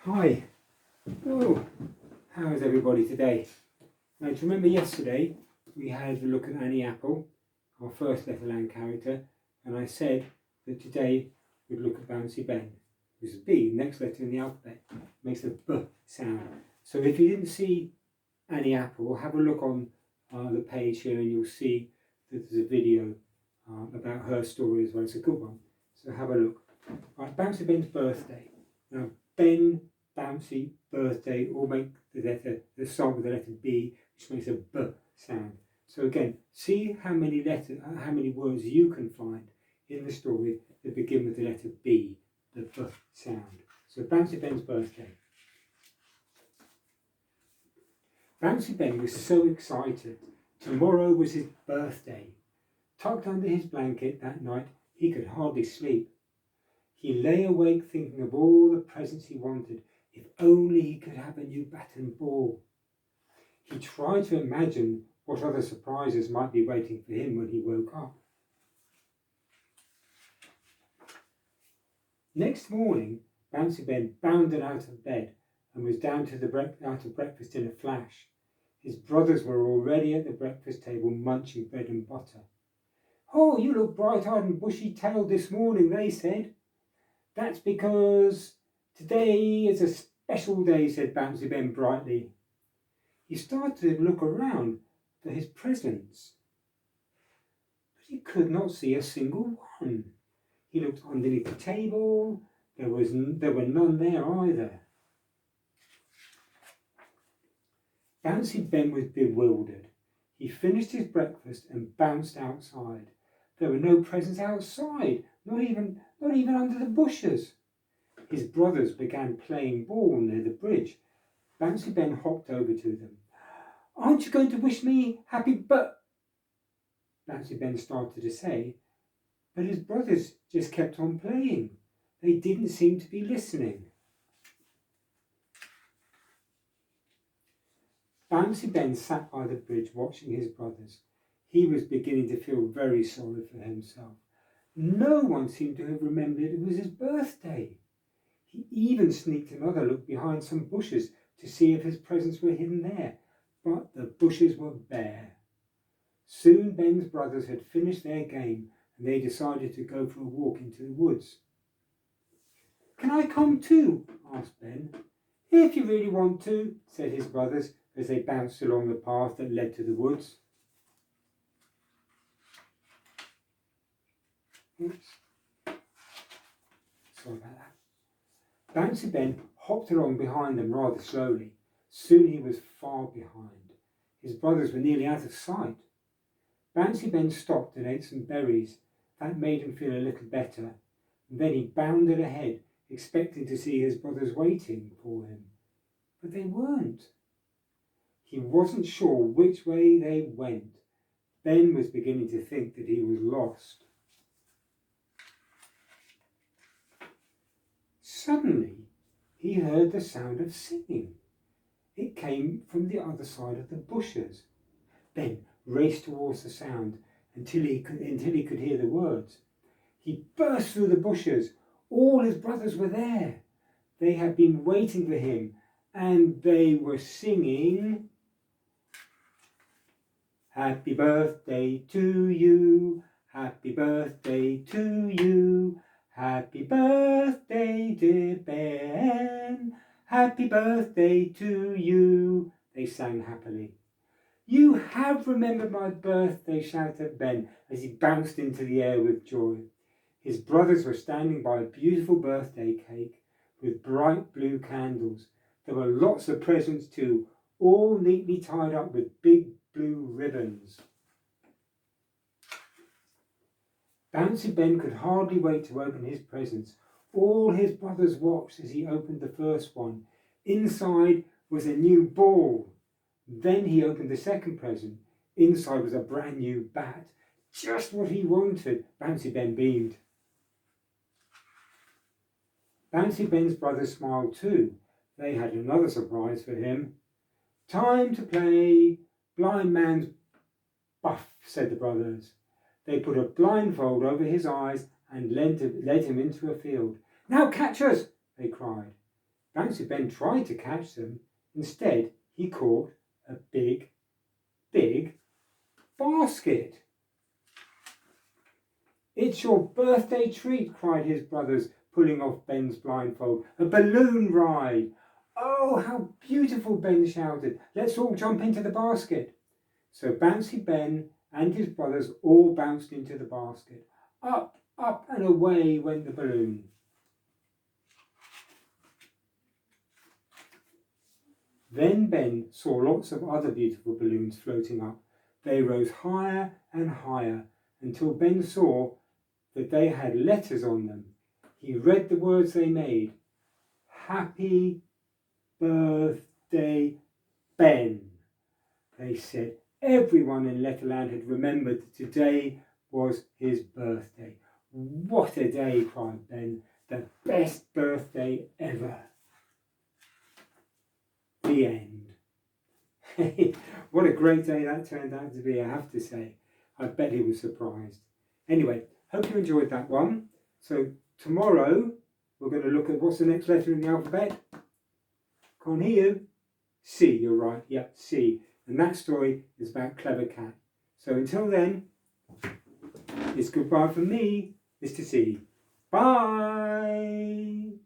Hi. Oh, how is everybody today? Now, do you remember yesterday we had a look at Annie Apple, our first Letterland character, and I said that today we'd look at Bouncy Ben, who's B, next letter in the alphabet, makes a B sound. So if you didn't see Annie Apple, have a look on the page here and you'll see that there's a video about her story as well. It's a good one. So have a look. Right, Bouncy Ben's birthday. Now, Ben, Bouncy, birthday all make the start with the letter B, which makes a B sound. So again, see how many words you can find in the story that begin with the letter B, the B sound. So Bouncy Ben's birthday. Bouncy Ben was so excited. Tomorrow was his birthday. Tucked under his blanket that night, he could hardly sleep. He lay awake thinking of all the presents he wanted, if only he could have a new bat and ball. He tried to imagine what other surprises might be waiting for him when he woke up. Next morning, Bouncy Ben bounded out of bed and was down to out of breakfast in a flash. His brothers were already at the breakfast table munching bread and butter. "Oh, you look bright-eyed and bushy-tailed this morning," they said. "That's because today is a special day," said Bouncy Ben brightly. He started to look around for his presents, but he could not see a single one. He looked underneath the table. There were none there either. Bouncy Ben was bewildered. He finished his breakfast and bounced outside. There were no presents outside, not even under the bushes. His brothers began playing ball near the bridge. Bouncy Ben hopped over to them. "Aren't you going to wish me happy Bouncy Ben started to say, but his brothers just kept on playing. They didn't seem to be listening. Bouncy Ben sat by the bridge watching his brothers. He was beginning to feel very sorry for himself. No one seemed to have remembered it was his birthday. He even sneaked another look behind some bushes to see if his presents were hidden there, but the bushes were bare. Soon Ben's brothers had finished their game and they decided to go for a walk into the woods. "Can I come too?" asked Ben. "If you really want to," said his brothers as they bounced along the path that led to the woods. Oops. Sorry about that. Bouncy Ben hopped along behind them rather slowly. Soon he was far behind. His brothers were nearly out of sight. Bouncy Ben stopped and ate some berries. That made him feel a little better. And then he bounded ahead, expecting to see his brothers waiting for him. But they weren't. He wasn't sure which way they went. Ben was beginning to think that he was lost. Suddenly, he heard the sound of singing. It came from the other side of the bushes. Ben raced towards the sound until he could hear the words. He burst through the bushes. All his brothers were there. They had been waiting for him, and they were singing, "Happy birthday to you, happy birthday to you, happy birthday, dear Ben, happy birthday to you," they sang happily. "You have remembered my birthday," shouted Ben as he bounced into the air with joy. His brothers were standing by a beautiful birthday cake with bright blue candles. There were lots of presents too, all neatly tied up with big blue ribbons. Bouncy Ben could hardly wait to open his presents. All his brothers watched as he opened the first one. Inside was a new ball. Then he opened the second present. Inside was a brand new bat. Just what he wanted. Bouncy Ben beamed. Bouncy Ben's brothers smiled too. They had another surprise for him. "Time to play blind man's buff," said the brothers. They put a blindfold over his eyes and led him into a field. "Now catch us," they cried. Bouncy Ben tried to catch them. Instead, he caught a big, big basket. "It's your birthday treat," cried his brothers, pulling off Ben's blindfold. "A balloon ride!" "Oh, how beautiful!" Ben shouted. "Let's all jump into the basket." So Bouncy Ben and his brothers all bounced into the basket. Up, up and away went the balloon. Then Ben saw lots of other beautiful balloons floating up. They rose higher and higher until Ben saw that they had letters on them. He read the words they made. "Happy birthday, Ben," they said. Everyone in Letterland had remembered that today was his birthday. "What a day," cried Ben. "The best birthday ever." The end. What a great day that turned out to be, I have to say. I bet he was surprised. Anyway, hope you enjoyed that one. So tomorrow we're going to look at what's the next letter in the alphabet. Can't hear you. C, you're right. Yep, C. And that story is about Clever Cat. So until then, it's goodbye from me, Mr. C. Bye.